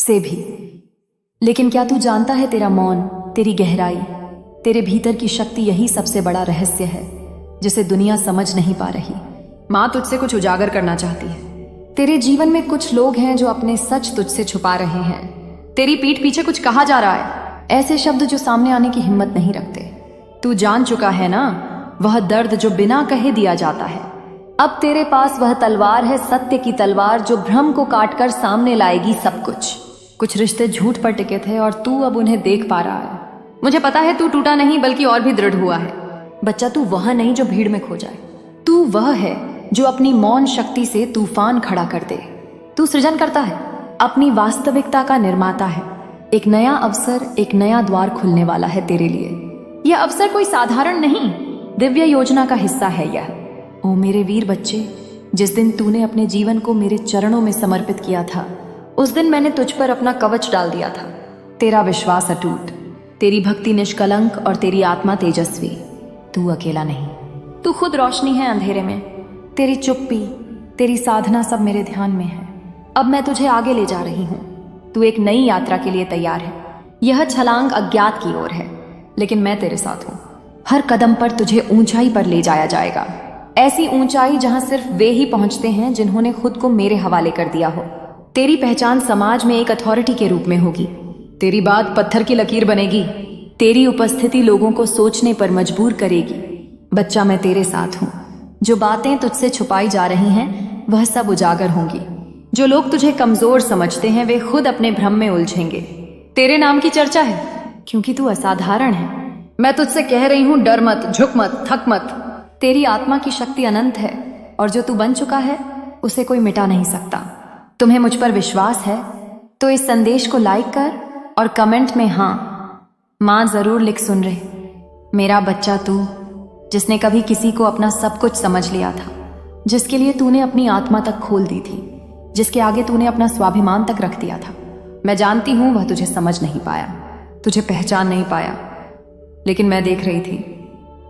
से भी। लेकिन क्या तू जानता है, तेरा मौन, तेरी गहराई, तेरे भीतर की शक्ति, यही सबसे बड़ा रहस्य है जिसे दुनिया समझ नहीं पा रही। माँ तुझसे कुछ उजागर करना चाहती है। तेरे जीवन में कुछ लोग हैं जो अपने सच तुझसे छुपा रहे हैं। तेरी पीठ पीछे कुछ कहा जा रहा है, ऐसे शब्द जो सामने आने की हिम्मत नहीं रखते। तू जान चुका है ना, वह दर्द जो बिना कहे दिया जाता है। अब तेरे पास वह तलवार है, सत्य की तलवार, जो भ्रम को काटकर सामने लाएगी सब कुछ। कुछ रिश्ते झूठ पर टिके थे और तू अब उन्हें देख पा रहा है। मुझे पता है तू टूटा नहीं बल्कि और भी दृढ़ हुआ है। बच्चा, तू वह नहीं जो भीड़ में खो जाए, तू वह है जो अपनी मौन शक्ति से तूफान खड़ा कर दे। तू सृजन करता है, अपनी वास्तविकता का निर्माता है। एक नया अवसर, एक नया द्वार खुलने वाला है तेरे लिए। यह अवसर कोई साधारण नहीं, दिव्य योजना का हिस्सा है यह। ओ मेरे वीर बच्चे, जिस दिन तूने अपने जीवन को मेरे चरणों में समर्पित किया था, उस दिन मैंने तुझ पर अपना कवच डाल दिया था। तेरा विश्वास अटूट, तेरी भक्ति निष्कलंक और तेरी आत्मा तेजस्वी। तू अकेला नहीं, तू खुद रोशनी है अंधेरे में। तेरी चुप्पी, तेरी साधना सब मेरे ध्यान में है। अब मैं तुझे आगे ले जा रही हूँ। तू एक नई यात्रा के लिए तैयार है। यह छलांग अज्ञात की ओर है, लेकिन मैं तेरे साथ हूँ। हर कदम पर तुझे ऊंचाई पर ले जाया जाएगा, ऐसी ऊंचाई जहां सिर्फ वे ही पहुंचते हैं जिन्होंने खुद को मेरे हवाले कर दिया हो। तेरी पहचान समाज में एक अथॉरिटी के रूप में होगी। तेरी बात पत्थर की लकीर बनेगी। तेरी उपस्थिति लोगों को सोचने पर मजबूर करेगी। बच्चा, मैं तेरे साथ हूँ। जो बातें तुझसे छुपाई जा रही हैं वह सब उजागर होंगी। जो लोग तुझे कमजोर समझते हैं वे खुद अपने भ्रम में उलझेंगे। तेरे नाम की चर्चा है क्योंकि तू असाधारण है। मैं तुझसे कह रही हूँ, डर मत, झुक मत, थक मत। तेरी आत्मा की शक्ति अनंत है और जो तू बन चुका है उसे कोई मिटा नहीं सकता। तुम्हें मुझ पर विश्वास है तो इस संदेश को लाइक कर और कमेंट में हाँ माँ जरूर लिख। सुन रहे मेरा बच्चा, तू जिसने कभी किसी को अपना सब कुछ समझ लिया था, जिसके लिए तूने अपनी आत्मा तक खोल दी थी, जिसके आगे तूने अपना स्वाभिमान तक रख दिया था। मैं जानती हूं वह तुझे समझ नहीं पाया, तुझे पहचान नहीं पाया, लेकिन मैं देख रही थी।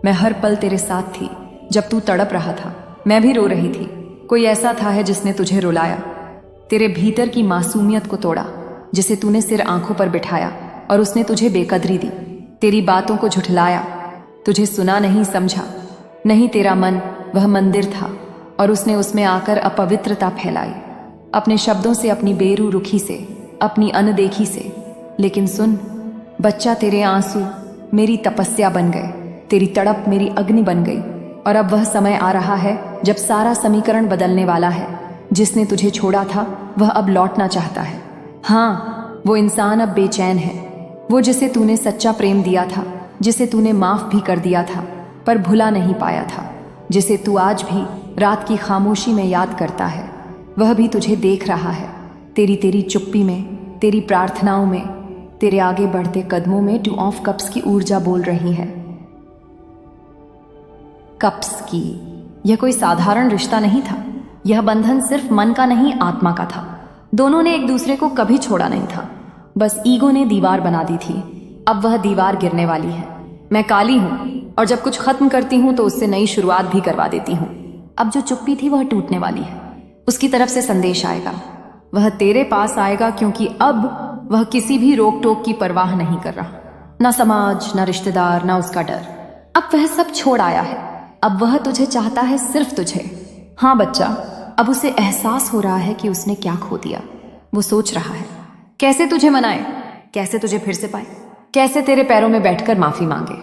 मैं हर पल तेरे साथ थी। जब तू तड़प रहा था मैं भी रो रही थी। कोई ऐसा था है जिसने तुझे रुलाया, तेरे भीतर की मासूमियत को तोड़ा, जिसे तूने सिर आंखों पर बिठाया और उसने तुझे बेकदरी दी, तेरी बातों को झुठलाया, तुझे सुना नहीं, समझा नहीं। तेरा मन वह मंदिर था और उसने उसमें आकर अपवित्रता फैलाई, अपने शब्दों से, अपनी बेरुखी से, अपनी अनदेखी से। लेकिन सुन बच्चा, तेरे आंसू मेरी तपस्या बन गए, तेरी तड़प मेरी अग्नि बन गई। और अब वह समय आ रहा है जब सारा समीकरण बदलने वाला है। जिसने तुझे छोड़ा था वह अब लौटना चाहता है। हाँ, वो इंसान अब बेचैन है, वो जिसे तूने सच्चा प्रेम दिया था, जिसे तूने माफ भी कर दिया था पर भुला नहीं पाया था, जिसे तू आज भी रात की खामोशी में याद करता है। वह भी तुझे देख रहा है, तेरी चुप्पी में, तेरी प्रार्थनाओं में, तेरे आगे बढ़ते कदमों में। टू ऑफ कप्स की ऊर्जा बोल रही है। कप्स की यह कोई साधारण रिश्ता नहीं था। यह बंधन सिर्फ मन का नहीं, आत्मा का था। दोनों ने एक दूसरे को कभी छोड़ा नहीं था, बस ईगो ने दीवार बना दी थी। अब वह दीवार गिरने वाली है। मैं काली हूं और जब कुछ खत्म करती हूं तो उससे नई शुरुआत भी करवा देती हूं। अब जो चुप्पी थी वह टूटने वाली है। उसकी तरफ से संदेश आएगा, वह तेरे पास आएगा, क्योंकि अब वह किसी भी रोक टोक की परवाह नहीं कर रहा। ना समाज, ना रिश्तेदार, ना उसका डर। अब वह सब छोड़ आया है। अब वह तुझे चाहता है, सिर्फ तुझे। हाँ बच्चा, अब उसे एहसास हो रहा है कि उसने क्या खो दिया। वो सोच रहा है कैसे तुझे मनाए, कैसे तुझे फिर से पाए, कैसे तेरे पैरों में बैठकर माफी मांगे।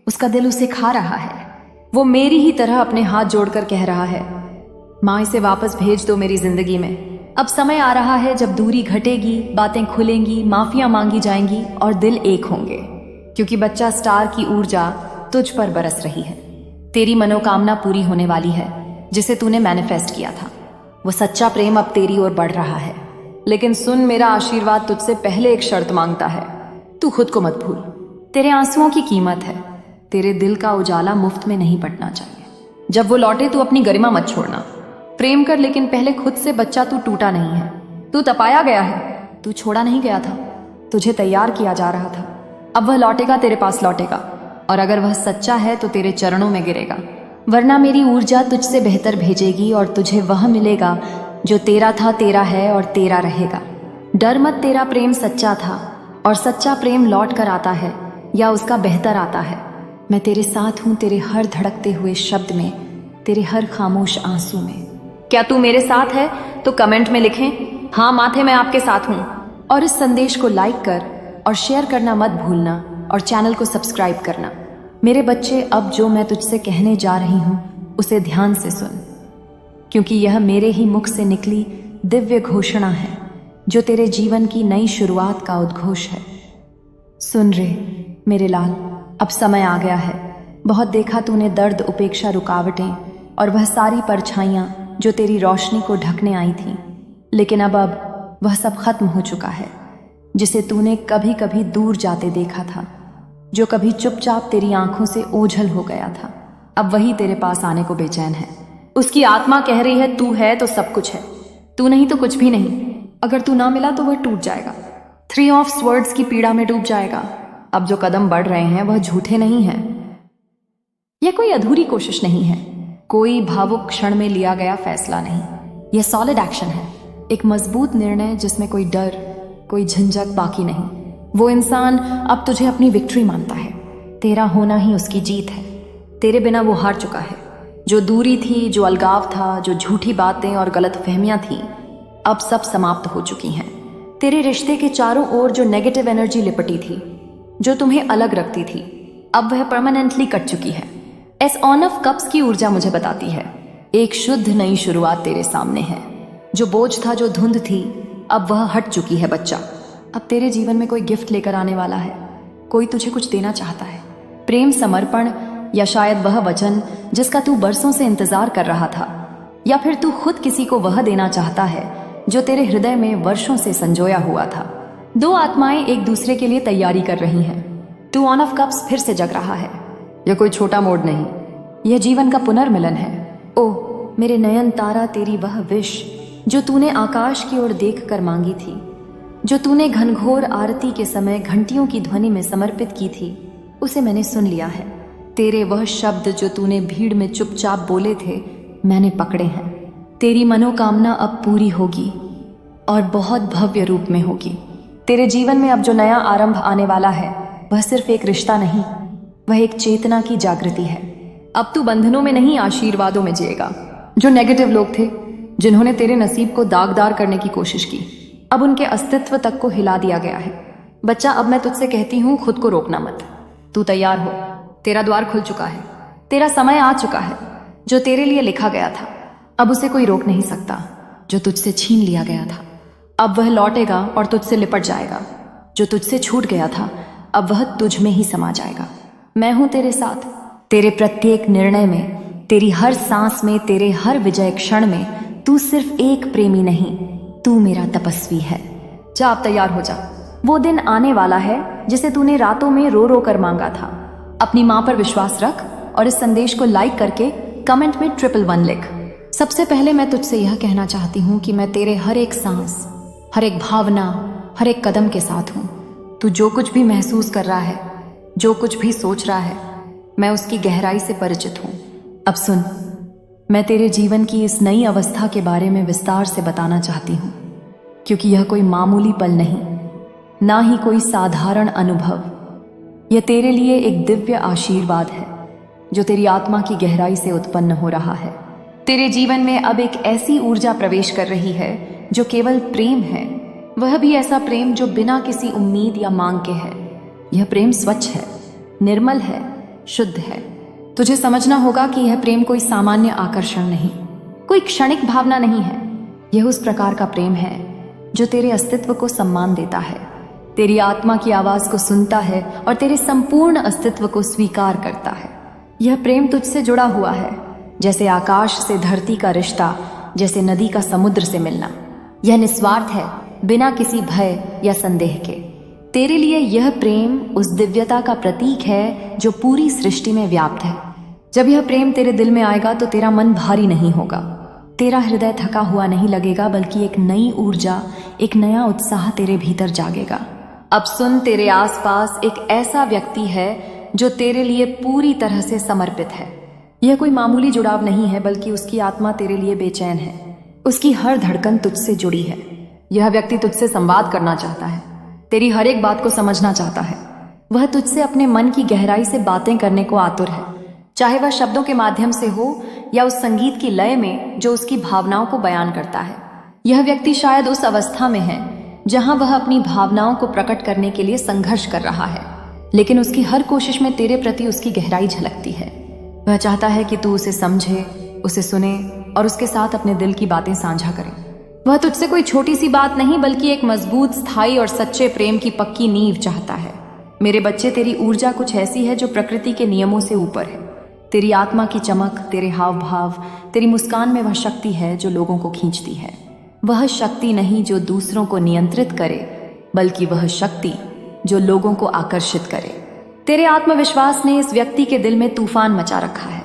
उसका दिल उसे खा रहा है। वो मेरी ही तरह अपने हाथ जोड़कर कह रहा है, माँ इसे वापस भेज दो मेरी जिंदगी में। अब समय आ रहा है जब दूरी घटेगी, बातें खुलेंगी, माफियां मांगी जाएंगी और दिल एक होंगे। क्योंकि बच्चा, स्टार की ऊर्जा तुझ पर बरस रही है। तेरी मनोकामना पूरी होने वाली है जिसे तूने मैनिफेस्ट किया था। वो सच्चा प्रेम अब तेरी ओर बढ़ रहा है। लेकिन सुन, मेरा आशीर्वाद तुझसे पहले एक शर्त मांगता है। तू खुद को मत भूल। तेरे आंसुओं की कीमत है। तेरे दिल का उजाला मुफ्त में नहीं बटना चाहिए। जब वो लौटे तू अपनी गरिमा मत छोड़ना। प्रेम कर, लेकिन पहले खुद से। बच्चा, तू टूटा नहीं है, तू तपाया गया है। तू छोड़ा नहीं गया था, तुझे तैयार किया जा रहा था। अब वह लौटेगा, तेरे पास लौटेगा, और अगर वह सच्चा है तो तेरे चरणों में गिरेगा। वरना मेरी ऊर्जा तुझसे बेहतर भेजेगी और तुझे वह मिलेगा जो तेरा था, तेरा है और तेरा रहेगा। डर मत, तेरा प्रेम सच्चा था और सच्चा प्रेम लौट कर आता है या उसका बेहतर आता है। मैं तेरे साथ हूं, तेरे हर धड़कते हुए शब्द में, तेरे हर खामोश आंसू में। क्या तू मेरे साथ है तो कमेंट में लिखें, हाँ माथे मैं आपके साथ हूं। और इस संदेश को लाइक कर और शेयर करना मत भूलना और चैनल को सब्सक्राइब करना। मेरे बच्चे, अब जो मैं तुझसे कहने जा रही हूं उसे ध्यान से सुन, क्योंकि यह मेरे ही मुख से निकली दिव्य घोषणा है जो तेरे जीवन की नई शुरुआत का उद्घोष है। सुन रे मेरे लाल, अब समय आ गया है। बहुत देखा तूने दर्द, उपेक्षा, रुकावटें और वह सारी परछाइयां जो तेरी रोशनी को ढकने आई थीं, लेकिन अब वह सब खत्म हो चुका है। जिसे तूने कभी कभी दूर जाते देखा था, जो कभी चुपचाप तेरी आंखों से ओझल हो गया था, अब वही तेरे पास आने को बेचैन है। उसकी आत्मा कह रही है तू है तो सब कुछ है, तू नहीं तो कुछ भी नहीं। अगर तू ना मिला तो वह टूट जाएगा, 3 ऑफ स्वर्ड्स की पीड़ा में डूब जाएगा। अब जो कदम बढ़ रहे हैं वह झूठे नहीं हैं। यह कोई अधूरी कोशिश नहीं है, कोई भावुक क्षण में लिया गया फैसला नहीं। यह सॉलिड एक्शन है, एक मजबूत निर्णय जिसमें कोई डर, कोई झंझट बाकी नहीं। वो इंसान अब तुझे अपनी विक्ट्री मानता है, तेरा होना ही उसकी जीत है। तेरे बिना वो हार चुका है। जो दूरी थी, जो अलगाव था, जो झूठी बातें और गलतफहमियां थी, अब सब समाप्त हो चुकी हैं। तेरे रिश्ते के चारों ओर जो नेगेटिव एनर्जी लिपटी थी, जो तुम्हें अलग रखती थी, अब वह परमानेंटली कट चुकी है। एस ऑन ऑफ कप्स की ऊर्जा मुझे बताती है एक शुद्ध नई शुरुआत तेरे सामने है। जो बोझ था, जो धुंध थी, अब वह हट चुकी है बच्चा। अब तेरे जीवन में कोई गिफ्ट लेकर आने वाला है, कोई तुझे कुछ देना चाहता है। प्रेम, समर्पण, या शायद वह वचन जिसका तू बरसों से इंतजार कर रहा था, या फिर तू खुद किसी को वह देना चाहता है जो तेरे हृदय में वर्षों से संजोया हुआ था। 2 आत्माएं एक दूसरे के लिए तैयारी कर रही हैं। 2 ऑन ऑफ कप्स फिर से जग रहा है। यह कोई छोटा मोड़ नहीं, यह जीवन का पुनर्मिलन है। ओ मेरे नयन तारा, तेरी वह विश जो तूने आकाश की ओर देख कर मांगी थी, जो तूने घनघोर आरती के समय घंटियों की ध्वनि में समर्पित की थी, उसे मैंने सुन लिया है। तेरे वह शब्द जो तूने भीड़ में चुपचाप बोले थे, मैंने पकड़े हैं। तेरी मनोकामना अब पूरी होगी और बहुत भव्य रूप में होगी। तेरे जीवन में अब जो नया आरंभ आने वाला है, वह सिर्फ एक रिश्ता नहीं, वह एक चेतना की जागृति है। अब तू बंधनों में नहीं, आशीर्वादों में जिएगा। जो नेगेटिव लोग थे, जिन्होंने तेरे नसीब को दागदार करने की कोशिश की, अब उनके अस्तित्व तक को हिला दिया गया है। बच्चा, अब मैं तुझसे कहती हूँ, खुद को रोकना मत। तू तैयार हो, तेरा द्वार खुल चुका है, तेरा समय आ चुका है। जो तेरे लिए लिखा गया था, अब उसे कोई रोक नहीं सकता। जो तुझसे छीन लिया गया था, अब वह लौटेगा और तुझसे लिपट जाएगा। जो तुझसे छूट गया था, अब वह तुझ में ही समा जाएगा। मैं हूं तेरे साथ, तेरे प्रत्येक निर्णय में, तेरी हर सांस में, तेरे हर विजय क्षण में। तू सिर्फ एक प्रेमी नहीं, तू मेरा तपस्वी है। जा, अब तैयार हो जा। वो दिन आने वाला है जिसे तूने रातों में रो रो कर मांगा था। अपनी मां पर विश्वास रख और इस संदेश को लाइक करके कमेंट में 111 लिख। सबसे पहले मैं तुझसे यह कहना चाहती हूँ कि मैं तेरे हर एक सांस, हर एक भावना, हर एक कदम के साथ हूँ। तू जो कुछ भी महसूस कर रहा है, जो कुछ भी सोच रहा है, मैं उसकी गहराई से परिचित हूँ। अब सुन, मैं तेरे जीवन की इस नई अवस्था के बारे में विस्तार से बताना चाहती हूँ, क्योंकि यह कोई मामूली पल नहीं, ना ही कोई साधारण अनुभव। यह तेरे लिए एक दिव्य आशीर्वाद है जो तेरी आत्मा की गहराई से उत्पन्न हो रहा है। तेरे जीवन में अब एक ऐसी ऊर्जा प्रवेश कर रही है जो केवल प्रेम है, वह भी ऐसा प्रेम जो बिना किसी उम्मीद या मांग के है। यह प्रेम स्वच्छ है, निर्मल है, शुद्ध है। तुझे समझना होगा कि यह प्रेम कोई सामान्य आकर्षण नहीं, कोई क्षणिक भावना नहीं है। यह उस प्रकार का प्रेम है जो तेरे अस्तित्व को सम्मान देता है, तेरी आत्मा की आवाज को सुनता है और तेरे संपूर्ण अस्तित्व को स्वीकार करता है। यह प्रेम तुझसे जुड़ा हुआ है, जैसे आकाश से धरती का रिश्ता, जैसे नदी का समुद्र से मिलना। यह निस्वार्थ है, बिना किसी भय या संदेह के। तेरे लिए यह प्रेम उस दिव्यता का प्रतीक है जो पूरी सृष्टि में व्याप्त है। जब यह प्रेम तेरे दिल में आएगा तो तेरा मन भारी नहीं होगा, तेरा हृदय थका हुआ नहीं लगेगा, बल्कि एक नई ऊर्जा, एक नया उत्साह तेरे भीतर जागेगा। अब सुन, तेरे आसपास एक ऐसा व्यक्ति है जो तेरे लिए पूरी तरह से समर्पित है। यह कोई मामूली जुड़ाव नहीं है, बल्कि उसकी आत्मा तेरे लिए बेचैन है। उसकी हर धड़कन तुझसे जुड़ी है। यह व्यक्ति तुझसे संवाद करना चाहता है, तेरी हर एक बात को समझना चाहता है। वह तुझसे अपने मन की गहराई से बातें करने को आतुर है, चाहे वह शब्दों के माध्यम से हो या उस संगीत की लय में जो उसकी भावनाओं को बयान करता है। यह व्यक्ति शायद उस अवस्था में है जहां वह अपनी भावनाओं को प्रकट करने के लिए संघर्ष कर रहा है, लेकिन उसकी हर कोशिश में तेरे प्रति उसकी गहराई झलकती है। वह चाहता है कि तू उसे समझे, उसे सुने और उसके साथ अपने दिल की बातें साझा करे। वह तुझसे कोई छोटी सी बात नहीं बल्कि एक मजबूत, स्थायी और सच्चे प्रेम की पक्की नींव चाहता है। मेरे बच्चे, तेरी ऊर्जा कुछ ऐसी है जो प्रकृति के नियमों से ऊपर है। तेरी आत्मा की चमक, तेरे हाव भाव, तेरी मुस्कान में वह शक्ति है जो लोगों को खींचती है। वह शक्ति नहीं जो दूसरों को नियंत्रित करे, बल्कि वह शक्ति जो लोगों को आकर्षित करे। तेरे आत्मविश्वास ने इस व्यक्ति के दिल में तूफान मचा रखा है।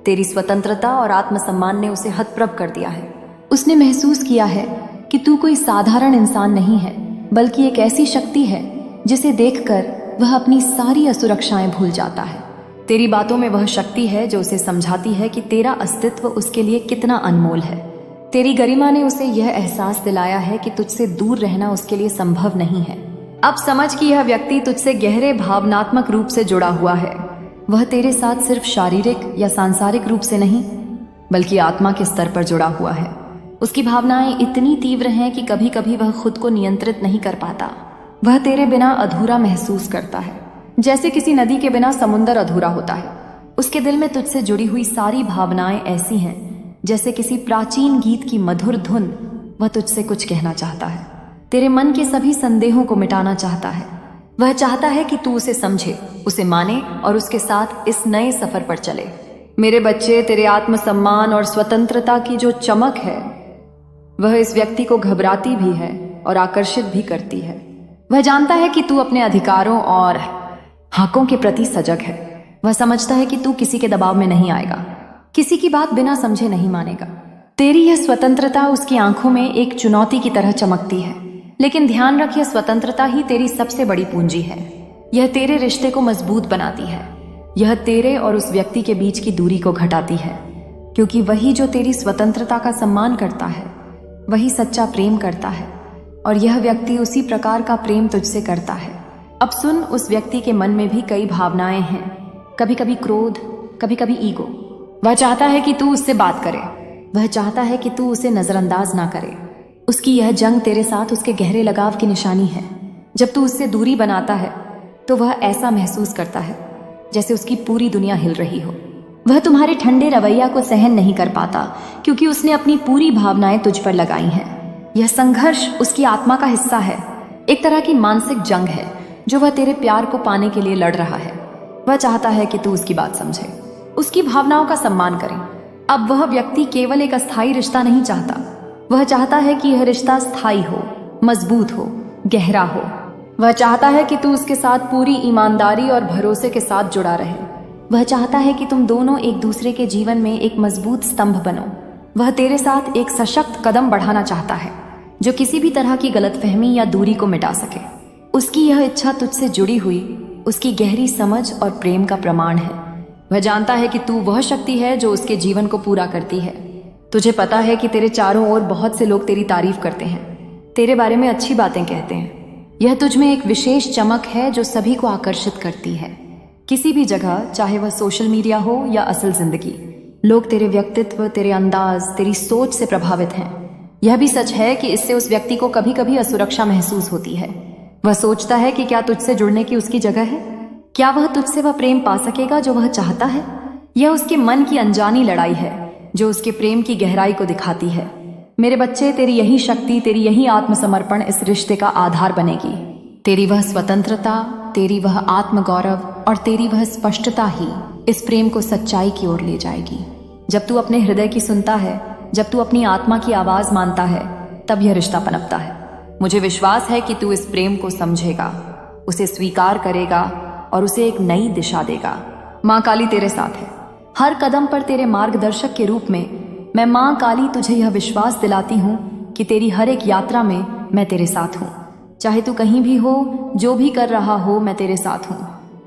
तेरी स्वतंत्रता और आत्मसम्मान ने उसे हतप्रभ कर दिया है। उसने महसूस किया है कि तू कोई साधारण इंसान नहीं है, बल्कि एक ऐसी शक्ति है जिसे देखकर वह अपनी सारी असुरक्षाएं भूल जाता है। तेरी बातों में वह शक्ति है जो उसे समझाती है कि तेरा अस्तित्व उसके लिए कितना अनमोल है। तेरी गरिमा ने उसे यह एहसास दिलाया है कि तुझसे दूर रहना उसके लिए संभव नहीं है। अब समझ कि यह व्यक्ति तुझसे गहरे भावनात्मक रूप से जुड़ा हुआ है। वह तेरे साथ सिर्फ शारीरिक या सांसारिक रूप से नहीं, बल्कि आत्मा के स्तर पर जुड़ा हुआ है। उसकी भावनाएं इतनी तीव्र हैं कि कभी कभी वह खुद को नियंत्रित नहीं कर पाता। वह तेरे बिना अधूरा महसूस करता है, जैसे किसी नदी के बिना समुंदर अधूरा होता है। उसके दिल में तुझसे जुड़ी हुई सारी भावनाएं ऐसी हैं जैसे किसी प्राचीन गीत की मधुर धुन। वह तुझसे कुछ कहना चाहता है, तेरे मन के सभी संदेहों को मिटाना चाहता है। वह चाहता है कि तू उसे समझे, उसे माने और उसके साथ इस नए सफर पर चले। मेरे बच्चे, तेरे आत्मसम्मान और स्वतंत्रता की जो चमक है वह इस व्यक्ति को घबराती भी है और आकर्षित भी करती है। वह जानता है कि तू अपने अधिकारों और हकों के प्रति सजग है। वह समझता है कि तू किसी के दबाव में नहीं आएगा, किसी की बात बिना समझे नहीं मानेगा। तेरी यह स्वतंत्रता उसकी आंखों में एक चुनौती की तरह चमकती है, लेकिन ध्यान रख, यह स्वतंत्रता ही तेरी सबसे बड़ी पूंजी है। यह तेरे रिश्ते को मजबूत बनाती है। यह तेरे और उस व्यक्ति के बीच की दूरी को घटाती है, क्योंकि वही जो तेरी स्वतंत्रता का सम्मान करता है वही सच्चा प्रेम करता है, और यह व्यक्ति उसी प्रकार का प्रेम तुझसे करता है। अब सुन, उस व्यक्ति के मन में भी कई भावनाएं हैं, कभी कभी क्रोध, कभी कभी ईगो। वह चाहता है कि तू उससे बात करे, वह चाहता है कि तू उसे नजरअंदाज ना करे। उसकी यह जंग तेरे साथ उसके गहरे लगाव की निशानी है। जब तू उससे दूरी बनाता है तो वह ऐसा महसूस करता है जैसे उसकी पूरी दुनिया हिल रही हो। वह तुम्हारे ठंडे रवैया को सहन नहीं कर पाता, क्योंकि उसने अपनी पूरी भावनाएं तुझ पर लगाई हैं। यह संघर्ष उसकी आत्मा का हिस्सा है, एक तरह की मानसिक जंग है जो वह तेरे प्यार को पाने के लिए लड़ रहा है। वह चाहता है कि तू उसकी बात समझे, उसकी भावनाओं का सम्मान करे। अब वह व्यक्ति केवल एक अस्थायी रिश्ता नहीं चाहता, वह चाहता है कि यह रिश्ता स्थायी हो, मजबूत हो, गहरा हो। वह चाहता है कि तू उसके साथ पूरी ईमानदारी और भरोसे के साथ जुड़ा रहे। वह चाहता है कि तुम दोनों एक दूसरे के जीवन में एक मजबूत स्तंभ बनो। वह तेरे साथ एक सशक्त कदम बढ़ाना चाहता है जो किसी भी तरह की गलतफहमी या दूरी को मिटा सके। उसकी यह इच्छा तुझसे जुड़ी हुई उसकी गहरी समझ और प्रेम का प्रमाण है। वह जानता है कि तू वह शक्ति है जो उसके जीवन को पूरा करती है। तुझे पता है कि तेरे चारों ओर बहुत से लोग तेरी तारीफ करते हैं, तेरे बारे में अच्छी बातें कहते हैं। यह तुझ में एक विशेष चमक है जो सभी को आकर्षित करती है। किसी भी जगह, चाहे वह सोशल मीडिया हो या असल जिंदगी, लोग तेरे व्यक्तित्व, तेरे अंदाज, तेरी सोच से प्रभावित हैं। यह भी सच है कि इससे उस व्यक्ति को कभी कभी असुरक्षा महसूस होती है। वह सोचता है कि क्या तुझसे जुड़ने की उसकी जगह है, क्या वह तुझसे वह प्रेम पा सकेगा जो वह चाहता है। यह उसके मन की अनजानी लड़ाई है जो उसके प्रेम की गहराई को दिखाती है। मेरे बच्चे, तेरी यही शक्ति, तेरी यही आत्मसमर्पण इस रिश्ते का आधार बनेगी। तेरी वह स्वतंत्रता, तेरी वह आत्मगौरव और तेरी वह स्पष्टता ही इस प्रेम को सच्चाई की ओर ले जाएगी। जब तू अपने हृदय की सुनता है, जब तू अपनी आत्मा की आवाज मानता है, तब यह रिश्ता पनपता है। मुझे विश्वास है कि तू इस प्रेम को समझेगा, उसे स्वीकार करेगा और उसे एक नई दिशा देगा। माँ काली तेरे साथ है। हर कदम पर तेरे मार्गदर्शक के रूप में मैं माँ काली तुझे यह विश्वास दिलाती हूँ कि तेरी हर एक यात्रा में मैं तेरे साथ हूँ। चाहे तू कहीं भी हो, जो भी कर रहा हो, मैं तेरे साथ हूँ।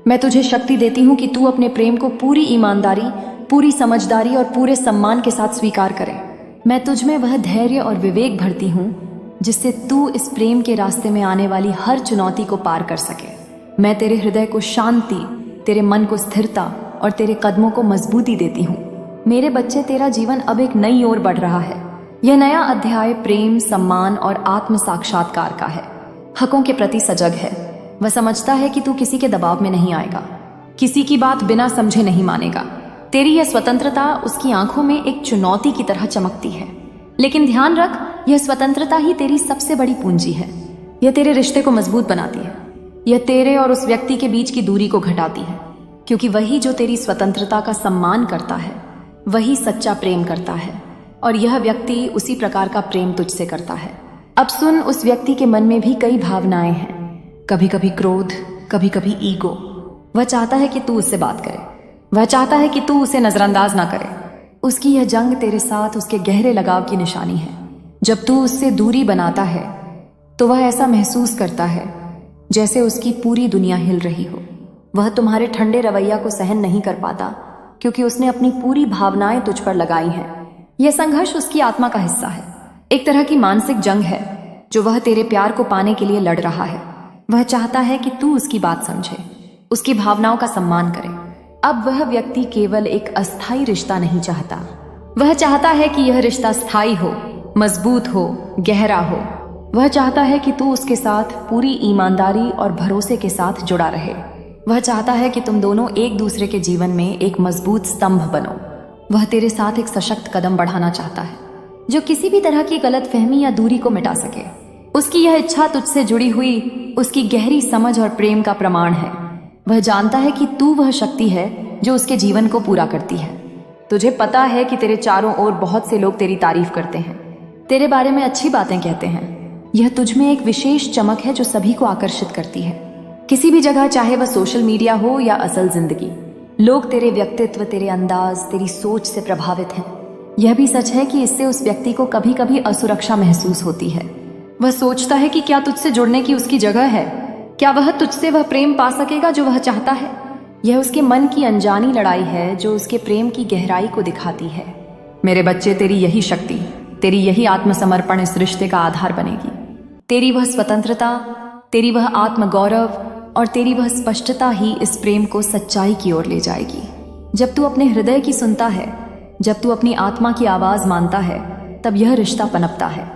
मैं तुझे शक्ति देती हूँ कि तू अपने प्रेम को पूरी ईमानदारी, पूरी समझदारी और पूरे सम्मान के साथ स्वीकार करे। मैं तुझ में वह धैर्य और विवेक भरती हूँ जिससे तू इस प्रेम के रास्ते में आने वाली हर चुनौती को पार कर सके। मैं तेरे हृदय को शांति, तेरे मन को स्थिरता और तेरे कदमों को मजबूती देती हूँ। मेरे बच्चे, तेरा जीवन अब एक नई ओर बढ़ रहा है। यह नया अध्याय प्रेम, सम्मान और आत्म साक्षात्कार का है। हकों के प्रति सजग है। वह समझता है कि तू किसी के दबाव में नहीं आएगा, किसी की बात बिना समझे नहीं मानेगा। तेरी यह स्वतंत्रता उसकी आंखों में एक चुनौती की तरह चमकती है, लेकिन ध्यान रख, यह स्वतंत्रता ही तेरी सबसे बड़ी पूंजी है। यह तेरे रिश्ते को मजबूत बनाती है। यह तेरे और उस व्यक्ति के बीच की दूरी को घटाती है, क्योंकि वही जो तेरी स्वतंत्रता का सम्मान करता है वही सच्चा प्रेम करता है, और यह व्यक्ति उसी प्रकार का प्रेम तुझसे करता है। अब सुन, उस व्यक्ति के मन में भी कई भावनाएं हैं, कभी कभी क्रोध, कभी कभी ईगो। वह चाहता है कि तू उससे बात करे, वह चाहता है कि तू उसे नजरअंदाज ना करे। उसकी यह जंग तेरे साथ उसके गहरे लगाव की निशानी है। जब तू उससे दूरी बनाता है तो वह ऐसा महसूस करता है जैसे उसकी पूरी दुनिया हिल रही हो। वह तुम्हारे ठंडे रवैया को सहन नहीं कर पाता, क्योंकि उसने अपनी पूरी भावनाएं तुझ पर लगाई हैं। यह संघर्ष उसकी आत्मा का हिस्सा है, एक तरह की मानसिक जंग है जो वह तेरे प्यार को पाने के लिए लड़ रहा है। वह चाहता है कि तू उसकी बात समझे, उसकी भावनाओं का सम्मान करे। अब वह व्यक्ति केवल एक अस्थायी रिश्ता नहीं चाहता, वह चाहता है कि यह रिश्ता स्थायी हो, मजबूत हो, गहरा हो। वह चाहता है कि तू उसके साथ पूरी ईमानदारी और भरोसे के साथ जुड़ा रहे। वह चाहता है कि तुम दोनों एक दूसरे के जीवन में एक मजबूत स्तंभ बनो। वह तेरे साथ एक सशक्त कदम बढ़ाना चाहता है, जो किसी भी तरह की गलतफहमी या दूरी को मिटा सके। उसकी यह इच्छा तुझसे जुड़ी हुई उसकी गहरी समझ और प्रेम का प्रमाण है। वह जानता है कि तू वह शक्ति है जो उसके जीवन को पूरा करती है। तुझे पता है कि तेरे चारों ओर बहुत से लोग तेरी तारीफ करते हैं, तेरे बारे में अच्छी बातें कहते हैं। यह तुझ में एक विशेष चमक है जो सभी को आकर्षित करती है। किसी भी जगह, चाहे वह सोशल मीडिया हो या असल जिंदगी, लोग तेरे व्यक्तित्व, तेरे अंदाज, तेरी सोच से प्रभावित हैं। यह भी सच है कि इससे उस व्यक्ति को कभी कभी असुरक्षा महसूस होती है। वह सोचता है कि क्या तुझसे जुड़ने की उसकी जगह है, क्या वह तुझसे वह प्रेम पा सकेगा जो वह चाहता है। यह उसके मन की अनजानी लड़ाई है जो उसके प्रेम की गहराई को दिखाती है। मेरे बच्चे, तेरी यही शक्ति, तेरी यही आत्मसमर्पण इस रिश्ते का आधार बनेगी। तेरी वह स्वतंत्रता, तेरी वह आत्मगौरव और तेरी वह स्पष्टता ही इस प्रेम को सच्चाई की ओर ले जाएगी। जब तू अपने हृदय की सुनता है, जब तू अपनी आत्मा की आवाज मानता है, तब यह रिश्ता पनपता है।